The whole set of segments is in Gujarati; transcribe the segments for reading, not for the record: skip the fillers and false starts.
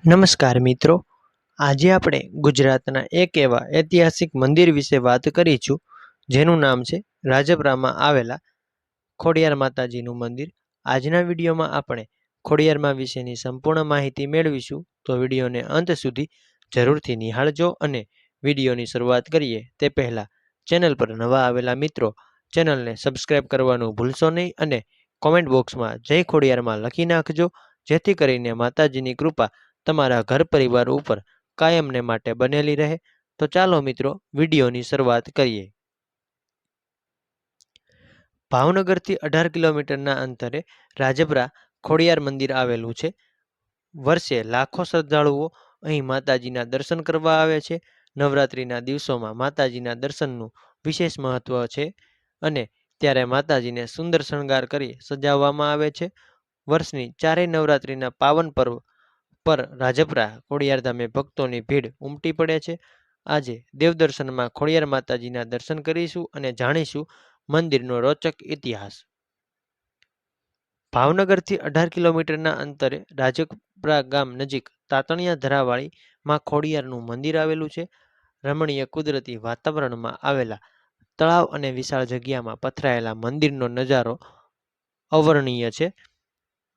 નમસ્કાર મિત્રો, આજે આપણે ગુજરાતના એક એવા ઐતિહાસિક મંદિર વિશે વાત કરીશું જેનું નામ છે રાજપરામાં આવેલા ખોડિયાર માતાજીનું મંદિર. આજના વિડીયોમાં આપણે ખોડિયારમાં વિશેની સંપૂર્ણ માહિતી મેળવીશું, તો વિડીયોને અંત સુધી જરૂરથી નિહાળજો. અને વિડીયોની શરૂઆત કરીએ તે પહેલાં ચેનલ પર નવા આવેલા મિત્રો ચેનલને સબસ્ક્રાઈબ કરવાનું ભૂલશો નહીં અને કોમેન્ટ બોક્સમાં જય ખોડિયારમાં લખી નાખજો, જેથી કરીને માતાજીની કૃપા તમારા ઘર પરિવાર ઉપર કાયમને માટે બનેલી રહે. તો ચાલો મિત્રો, વિડીયોની શરૂઆત કરીએ. ભાવનગરથી 18 કિલોમીટરના અંતરે રાજપરા ખોડિયાર મંદિર આવેલું છે. વર્ષે લાખો શ્રદ્ધાળુઓ અહીં માતાજીના દર્શન કરવા આવે છે. નવરાત્રિના દિવસોમાં માતાજીના દર્શનનું વિશેષ મહત્વ છે અને ત્યારે માતાજીને સુંદર શણગાર કરી સજાવવામાં આવે છે. વર્ષની ચારેય નવરાત્રિના પાવન પર્વ પર રાજપરા ખોડિયાર ધામે ભક્તોની ભીડ ઉમટી પડે છે. આજે દેવદર્શનમાં ખોડિયાર માતાજીના દર્શન કરીશું અને જાણીશું મંદિરનો રોચક ઇતિહાસ. ભાવનગરથી 18 કિલોમીટરના અંતરે રાજપરા ગામ નજીક તાતણિયા ધરાવાળી માં ખોડિયારનું મંદિર આવેલું છે. રમણીય કુદરતી વાતાવરણમાં આવેલા તળાવ અને વિશાળ જગ્યામાં પથરાયેલા મંદિરનો નજારો અવર્ણનીય છે.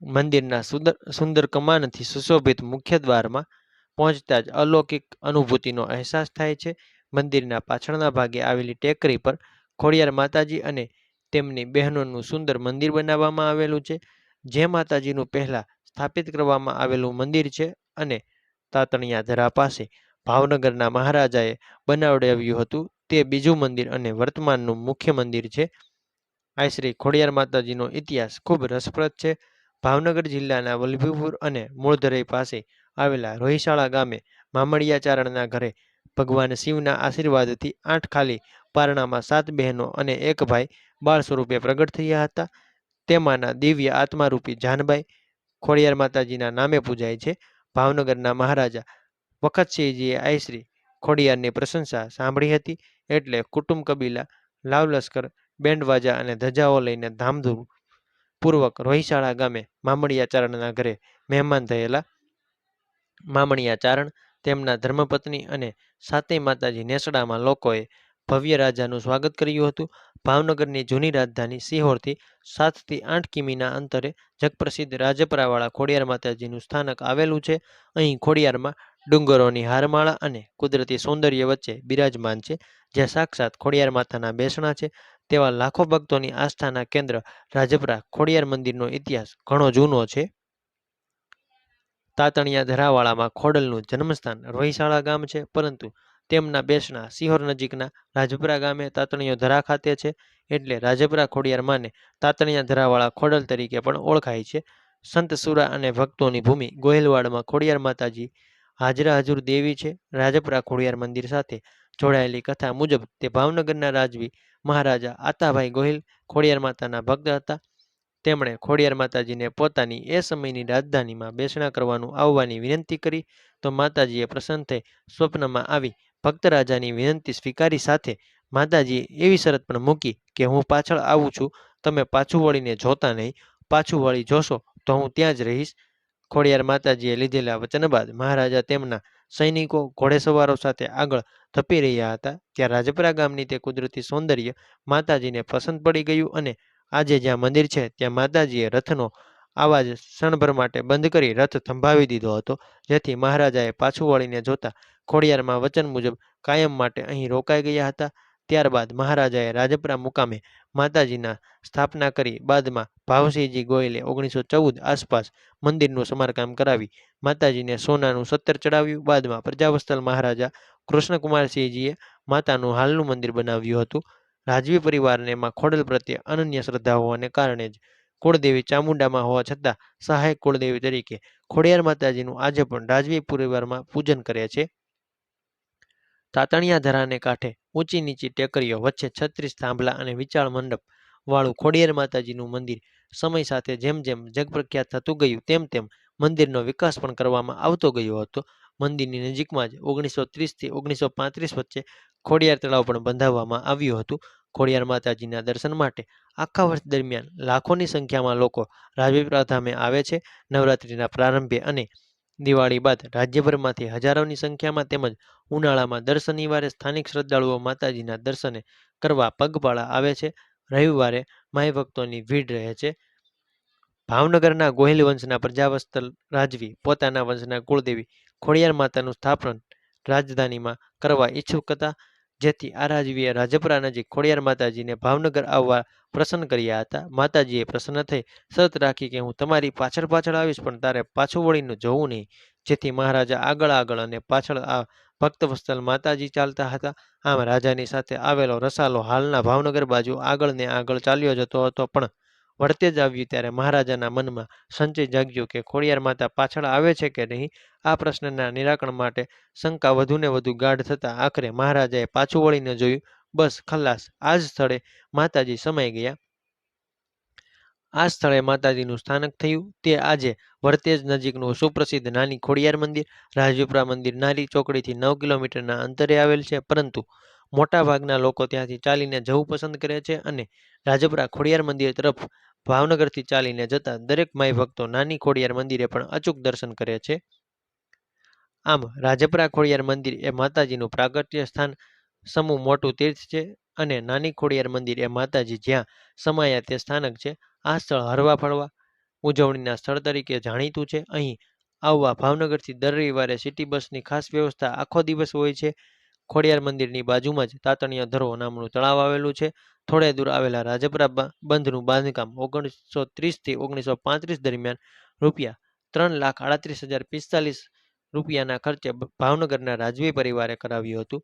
મંદિરના સુંદર કમાનથી સુશોભિત મુખ્ય દ્વારમાં પહોંચતા જ અલૌકિક અનુભૂતિનો અહેસાસ થાય છે. મંદિરના પાછળના ભાગે આવેલી ટેકરી પર ખોડિયાર માતાજી અને તેમની બહેનોનું સુંદર મંદિર બનાવવામાં આવેલું છે, જે માતાજીનું પહેલા સ્થાપિત કરવામાં આવેલું મંદિર છે અને તાતણિયા ધરા પાસે ભાવનગરના મહારાજાએ બનાવડાવ્યું હતું તે બીજું મંદિર અને વર્તમાનનું મુખ્ય મંદિર છે. આ શ્રી ખોડિયાર માતાજીનો ઇતિહાસ ખૂબ રસપ્રદ છે. ભાવનગર જિલ્લાના વલભીપુર અને મૂળધરઈ પાસે આવેલા રોહિશાળા ગામે મામડિયા ચારણના ઘરે ભગવાન શિવના આશીર્વાદથી 8 ખાલી પારણામાં 7 બહેનો અને એક ભાઈ બાળ સ્વરૂપે પ્રગટ થયા હતા. તેમાંના દિવ્ય આત્મારૂપી જાનબાઈ ખોડિયાર માતાજીના નામે પૂજાય છે. ભાવનગરના મહારાજા વખતસિંહજીએ આઈશ્રી ખોડિયારની પ્રશંસા સાંભળી હતી, એટલે કુટુંબ કબીલા લાવલશ્કર બેન્ડવાજા અને ધજાઓ લઈને ધામધૂમ પૂર્વક રોહિશાળા ગામે મામડિયા ચારણના ઘરે મહેમાન થયેલા. મામડિયા ચારણ, તેમના ધર્મપત્ની અને સાતેય માતાજી નેસડામાં લોકોએ ભવ્ય રાજાનું સ્વાગત કર્યું હતું. ભાવનગરની જૂની રાજધાની સિહોરથી 7 થી 8 કિમીના અંતરે જગપ્રસિદ્ધ રાજપરાવાળા ખોડિયાર માતાજીનું સ્થાનક આવેલું છે. અહીં ખોડિયારમાં ડુંગરોની હારમાળા અને કુદરતી સૌંદર્ય વચ્ચે બિરાજમાન છે, જ્યાં સાક્ષાત ખોડિયાર માતાના બેસણા છે. તેવા લાખો ભક્તોની આસ્થાના કેન્દ્ર રાજપરા ખોડિયાર મંદિરનો ઇતિહાસ ઘણો જૂનો છે. તાતણિયા ધરાવાળામાં ખોડલનું જન્મસ્થાન રોહિશાળા ગામ છે, પરંતુ તેમના બેસણા સિહોર નજીકના રાજપરા ગામે તાતણિયો ધરા ખાતે છે, એટલે રાજપરા ખોડિયાર માને તાતણિયા ધરાવાળા ખોડલ તરીકે પણ ઓળખાય છે. સંત સુરા અને ભક્તોની ભૂમિ ગોહિલવાડમાં ખોડિયાર માતાજી હાજરા હજુર દેવી છે. રાજપરા ખોડિયાર મંદિર સાથે જોડાયેલી કથા મુજબ તે ભાવનગરના રાજવી મહારાજા આતાભાઈ ગોહિલ ખોડિયાર માતાના ભક્ત હતા. તેમણે ખોડિયાર માતાજીને પોતાની એ સમયની રાજધાનીમાં બેસણા કરવાનું આવવાની વિનંતી કરી, તો માતાજીએ પ્રસન્ન થઈ સ્વપ્નમાં આવી ભક્ત રાજાની વિનંતી સ્વીકારી. સાથે માતાજીએ એવી શરત પણ મૂકી કે હું પાછળ આવું છું, તમે પાછું વળીને જોતા નહીં, પાછું વળી જોશો તો હું ત્યાં જ રહીશ. ખોડિયાર માતાજીએ લીધેલા વચન બાદ મહારાજા તેમના સૈનિકો ઘોડેસવારો સાથે આગળ ધપી રહ્યા હતા, ત્યાં રાજપરા ગામની તે કુદરતી સૌંદર્ય માતાજીને પસંદ પડી ગયું અને આજે જ્યાં મંદિર છે ત્યાં માતાજીએ રથનો આવાજ ક્ષણભર માટે બંધ કરી રથ થંભાવી દીધો હતો, જેથી મહારાજાએ પાછું વળીને જોતા ખોડિયારમાં વચન મુજબ કાયમ માટે અહીં રોકાઈ ગયા હતા. ત્યારબાદ મહારાજાએ રાજપરા મુકામે માતાજીના સ્થાપના કરી. બાદમાં ભાવસિંહજી ગોયલે 1914 આસપાસ મંદિરનું સમારકામ કરાવી માતાજીને સોનાનું સત્તર ચડાવ્યું. બાદમાં પ્રજાવત્સલ મહારાજા કૃષ્ણકુમારસિંહજીએ માતાનું હાલનું મંદિર બનાવ્યું હતું. રાજવી પરિવારને માં ખોડલ પ્રત્યે અનન્ય શ્રદ્ધા હોવાને કારણે જ કુળદેવી ચામુંડામાં હોવા છતાં સહાયક કુળદેવી તરીકે ખોડિયાર માતાજીનું આજે પણ રાજવી પરિવારમાં પૂજન કરે છે. તાતણિયા ધરાને કાંઠે ઊંચી નીચી ટેકરીઓ વચ્ચે 36 થાંભલા અને વિશાળ મંડપ વાળું ખોડિયાર માતાજીનું મંદિર સમય સાથે જેમ જેમ જગપ્રખ્યાત થતું ગયું, તેમ તેમ મંદિરનો વિકાસ પણ કરવામાં આવતો ગયો હતો. મંદિરની નજીકમાં જ 1930 થી 1935 વચ્ચે ખોડિયાર તળાવ પણ બંધાવવામાં આવ્યું હતું. ખોડિયાર માતાજીના દર્શન માટે આખા વર્ષ દરમિયાન લાખોની સંખ્યામાં લોકો રાજપીપળા ધામે આવે છે. નવરાત્રિના પ્રારંભે અને દિવાળી બાદ રાજ્યભરમાંથી હજારોની સંખ્યામાં તેમજ ઉનાળામાં દર શનિવારે સ્થાનિક શ્રદ્ધાળુઓ માતાજીના દર્શને કરવા પગપાળા આવે છે. રવિવારે માઈ ભક્તોની ભીડ રહે છે. ભાવનગરના ગોહિલ વંશના પ્રજાવત્સલ રાજવી પોતાના વંશના કુળદેવી ખોડિયાર માતાનું સ્થાપન રાજધાનીમાં કરવા ઈચ્છુક હતા, જેથી આ રાજવીએ રાજપરા નજીક ખોડિયાર માતાજીને ભાવનગર આવવા પ્રસન્ન કર્યા હતા. માતાજીએ પ્રસન્ન થઈ શરત રાખી કે હું તમારી પાછળ પાછળ આવીશ, પણ તારે પાછું વળીને જવું નહીં. જેથી મહારાજા આગળ આગળ અને પાછળ આ ભક્તવત્સલ માતાજી ચાલતા હતા. આમ રાજાની સાથે આવેલો રસાલો હાલના ભાવનગર બાજુ આગળ ને આગળ ચાલ્યો જતો હતો, પણ વળતે જ આવ્યું ત્યારે મહારાજાના મનમાં સંશય જાગ્યો કે ખોડિયાર માતા પાછળ આવે છે કે નહીં. આ પ્રશ્નના નિરાકરણ માટે શંકા વધુને વધુ ગાઢ થતાં આખરે મહારાજાએ પાછું વળીને જોયું. બસ ખલ્લાસ, આ જ સ્થળે માતાજી સમાઈ ગયા. આ સ્થળે માતાજીનું સ્થાનક થયું તે આજે વરતેજ નજીકનું સુપ્રસિદ્ધ નાની ખોડિયાર મંદિર. રાજપીપળા મંદિર નારી ચોકડીથી 9 કિલોમીટરના અંતરે આવેલ છે, પરંતુ મોટાભાગના લોકો ત્યાંથી ચાલીને જવું પસંદ કરે છે અને રાજપરા ખોડિયાર મંદિર તરફ ભાવનગરથી ચાલીને જતા દરેક માઈ ભક્તો નાની ખોડિયાર મંદિરે પણ અચૂક દર્શન કરે છે. આમ રાજપરા ખોડિયાર મંદિર એ માતાજીનું પ્રાગટ્ય સ્થાન સમૂહ મોટું તીર્થ છે અને નાની ખોડિયાર મંદિર એ માતાજી જ્યાં સમાયા તે સ્થાનક છે. આ સ્થળ હરવા ફરવા ઉજવણીના સ્થળ તરીકે જાણીતું છે. અહીં આવવા ભાવનગરથી દર રવિવારે સિટી બસની ખાસ વ્યવસ્થા આખો દિવસ હોય છે. ખોડિયાર મંદિરની બાજુમાં જ તાતણીય ધરો નામનું તળાવ આવેલું છે. થોડે દૂર આવેલા રાજપરા બંધનું બાંધકામ 1930 થી 1935 દરમિયાન રૂપિયા 3,38,045 ખર્ચે ભાવનગરના રાજવી પરિવારે કરાવ્યું હતું.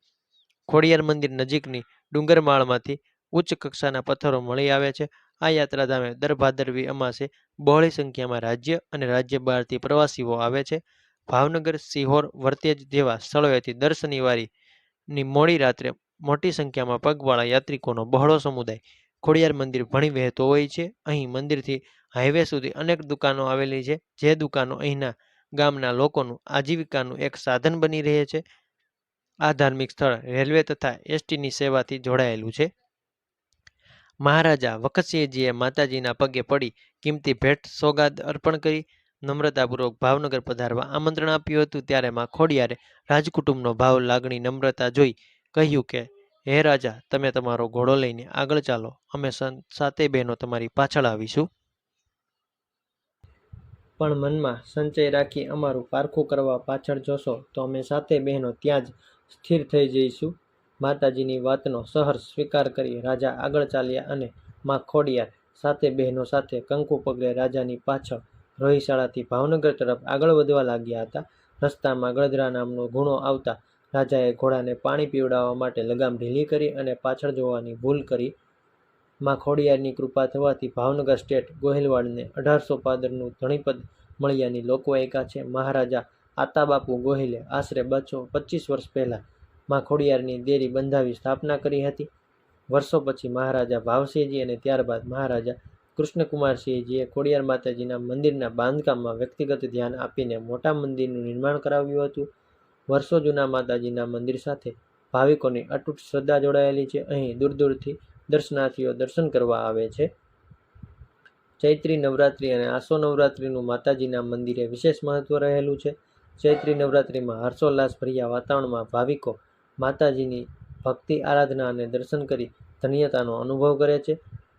ખોડિયાર મંદિર નજીકની ડુંગરમાળમાંથી ઉચ્ચ કક્ષાના પથ્થરો મળી આવે છે. આ યાત્રાધામે દર ભાદરવી અમાસે બહોળી સંખ્યામાં રાજ્ય અને રાજ્ય બહારથી પ્રવાસીઓ આવે છે. ભાવનગર, સિહોર, વરતેજ જેવા સ્થળોએથી દર શનિવારની મોડી રાત્રે મોટી સંખ્યામાં પગપાળા યાત્રિકોનો બહોળો સમુદાય ખોડિયાર મંદિર ભણી વહેતો હોય છે. અહીં મંદિરથી હાઈવે સુધી અનેક દુકાનો આવેલી છે, જે દુકાનો અહીંના ગામના લોકોનું આજીવિકાનું એક સાધન બની રહે છે. આ ધાર્મિક સ્થળ રેલવે તથા એસટીની સેવાથી જોડાયેલું છે. મહારાજા વખતસિંહજીએ માતાજીના પગે પડી કિંમતી ભેટ સોગાદ અર્પણ કરી નમ્રતાપૂર્વક ભાવનગર પધારવા આમંત્રણ આપ્યું હતું. ત્યારે માં ખોડિયારે રાજકુટુંબનો ભાવ, લાગણી, નમ્રતા જોઈ કહ્યું કે હે રાજા, તમે તમારો ઘોડો લઈને આગળ ચાલો, અમે સાતે બહેનો તમારી પાછળ આવીશું. પણ મનમાં સંચય રાખી અમારું પારખું કરવા પાછળ જોશો તો અમે સાતે બહેનો ત્યાં જ સ્થિર થઈ જઈશું. માતાજીની વાતનો સહર્ષ સ્વીકાર કરી રાજા આગળ ચાલ્યા અને માં ખોડિયાર સાતે બહેનો સાથે કંકુ પગલે રાજાની પાછળ રોહિશાળાથી ભાવનગર તરફ આગળ વધવા લાગ્યા હતા. રસ્તામાં ગળધરા નામનો ગુણો આવતા રાજાએ ઘોડાને પાણી પીવડાવવા માટે લગામ ઢીલી કરી અને પાછળ જોવાની ભૂલ કરી. માં ખોડિયારની કૃપા થવાથી ભાવનગર સ્ટેટ ગોહિલવાડને 1800 પાદરનું ધણીપદ મળ્યાની લોકવાયકા છે. મહારાજા આતાબાપુ ગોહિલે આશરે 225 વર્ષ પહેલાં માં ખોડિયારની દેરી બંધાવી સ્થાપના કરી હતી. વર્ષો પછી મહારાજા ભાવસિંહજી અને ત્યારબાદ મહારાજા કૃષ્ણકુમારસિંહજીએ ખોડિયાર માતાજીના મંદિરના બાંધકામમાં વ્યક્તિગત ધ્યાન આપીને મોટા મંદિરનું નિર્માણ કરાવ્યું હતું. વર્ષો જૂના માતાજીના મંદિર સાથે ભાવિકોની અતૂટ શ્રદ્ધા જોડાયેલી છે. અહીં દૂર દૂરથી દર્શનાર્થીઓ દર્શન કરવા આવે છે. ચૈત્રી નવરાત્રિ અને આસો નવરાત્રિનું માતાજીના મંદિરે વિશેષ મહત્વ રહેલું છે. ચૈત્રી નવરાત્રિમાં હર્ષોલ્લાસભર્યા વાતાવરણમાં ભાવિકો માતાજીની ભક્તિ, આરાધના અને દર્શન કરી ધન્યતાનો અનુભવ કરે છે.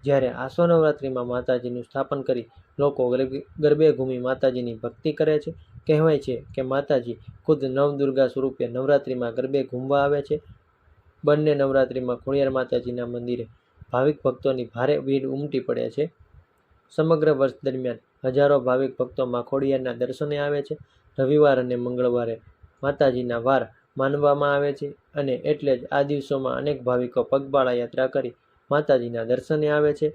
જ્યારે આસો નવરાત્રિમાં માતાજીનું સ્થાપન કરી લોકો ગરબે ઘૂમી માતાજીની ભક્તિ કરે છે. કહેવાય છે કે માતાજી ખુદ નવદુર્ગા સ્વરૂપે નવરાત્રિમાં ગરબે ઘૂમવા આવે છે. બંને નવરાત્રિમાં ખોડિયાર માતાજીના મંદિરે ભાવિક ભક્તોની ભારે ભીડ ઉમટી પડે છે. સમગ્ર વર્ષ દરમિયાન હજારો ભાવિક ભક્તો માં ખોડિયારના દર્શને આવે છે. રવિવાર અને મંગળવારે માતાજીના વાર માનવામાં આવે છે અને એટલે જ આ દિવસોમાં અનેક ભાવિકો પગપાળા યાત્રા કરી માતાજીના દર્શને આવે છે.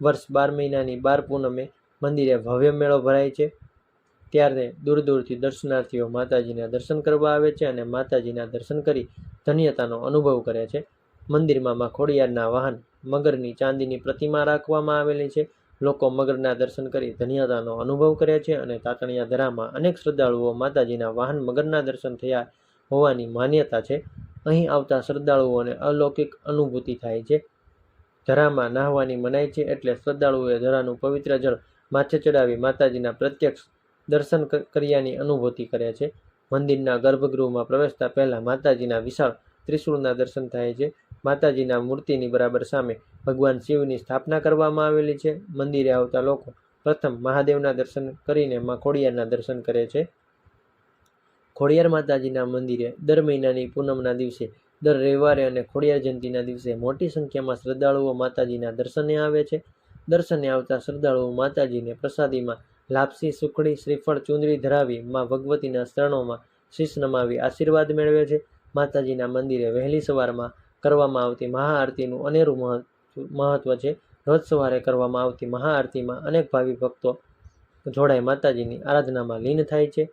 વર્ષ 12 મહિનાની 12 પૂનમે મંદિરે ભવ્ય મેળો ભરાય છે. ત્યારે દૂર દૂરથી દર્શનાર્થીઓ માતાજીના દર્શન કરવા આવે છે અને માતાજીના દર્શન કરી ધન્યતાનો અનુભવ કરે છે. મંદિરમાં માં ખોડિયારના વાહન મગરની ચાંદીની પ્રતિમા રાખવામાં આવેલી છે. લોકો મગરના દર્શન કરી ધન્યતાનો અનુભવ કરે છે અને તાતણિયા ધરામાં અનેક શ્રદ્ધાળુઓ માતાજીના વાહન મગરના દર્શન થયા હોવાની માન્યતા છે. અહીં આવતા શ્રદ્ધાળુઓને અલૌકિક અનુભૂતિ થાય છે. ધરામાં નાહવાની મનાઈ છે, એટલે શ્રદ્ધાળુઓએ ધરાનું પવિત્ર જળ માથે ચડાવી માતાજીના પ્રત્યક્ષ દર્શન કર્યાની અનુભૂતિ કરે છે. મંદિરના ગર્ભગૃહમાં પ્રવેશતા પહેલા માતાજીના વિશાળ ત્રિશૂળના દર્શન થાય છે. માતાજીના મૂર્તિની બરાબર સામે ભગવાન શિવની સ્થાપના કરવામાં આવેલી છે. મંદિરે આવતા લોકો પ્રથમ મહાદેવના દર્શન કરીને માં ખોડિયારના દર્શન કરે છે. ખોડિયાર માતાજીના મંદિરે દર મહિનાની પૂનમના દિવસે, દર રવિવારે અને ખોડિયાર જયંતિના દિવસે મોટી સંખ્યામાં શ્રદ્ધાળુઓ માતાજીના દર્શને આવે છે. દર્શને આવતા શ્રદ્ધાળુઓ માતાજીને પ્રસાદીમાં લાપસી, સુખડી, શ્રીફળ, ચુંદડી ધરાવી માં ભગવતીના ચરણોમાં શીશ નમાવી આશીર્વાદ મેળવે છે. માતાજીના મંદિરે વહેલી સવારમાં કરવામાં આવતી મહાઆરતીનું અનેરું મહત્વ છે. રોજ સવારે કરવામાં આવતી મહાઆરતીમાં અનેક ભાવિ ભક્તો જોડાઈ માતાજીની આરાધનામાં લીન થાય છે.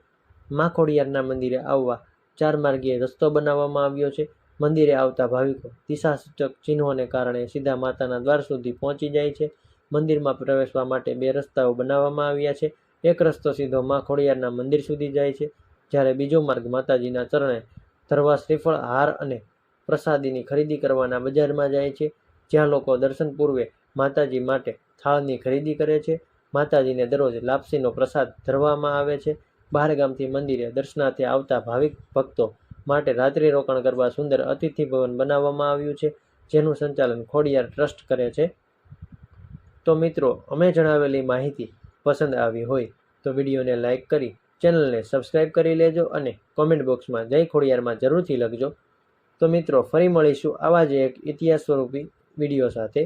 માં ખોડિયારના મંદિરે આવવા 4 માર્ગીય રસ્તો બનાવવામાં આવ્યો છે. મંદિરે આવતા ભાવિકો દિશાસૂચક ચિહ્નોને કારણે સીધા માતાના દ્વાર સુધી પહોંચી જાય છે. મંદિરમાં પ્રવેશવા માટે 2 રસ્તાઓ બનાવવામાં આવ્યા છે. એક રસ્તો સીધો માં ખોડિયારના મંદિર સુધી જાય છે, જ્યારે બીજો માર્ગ માતાજીના ચરણે ધરવા શ્રીફળ, હાર અને પ્રસાદીની ખરીદી કરવાના બજારમાં જાય છે, જ્યાં લોકો દર્શન પૂર્વે માતાજી માટે થાળની ખરીદી કરે છે. માતાજીને દરરોજ લાપસીનો પ્રસાદ ધરવામાં આવે છે. બહાર ગામથી મંદિરે દર્શનાર્થે આવતા ભાવિક ભક્તો માટે રાત્રિ રોકાણ કરવા સુંદર અતિથિ ભવન બનાવવામાં આવ્યું છે, જેનું સંચાલન ખોડિયાર ટ્રસ્ટ કરે છે. તો મિત્રો, અમે જણાવેલી માહિતી પસંદ આવી હોય તો વિડીયોને લાઇક કરી ચેનલને સબસ્ક્રાઇબ કરી લેજો અને કોમેન્ટ બોક્સમાં જય ખોડિયારમાં જરૂરથી લખજો. તો મિત્રો, ફરી મળીશું આવા જ એક ઇતિહાસ સ્વરૂપી વિડીયો સાથે.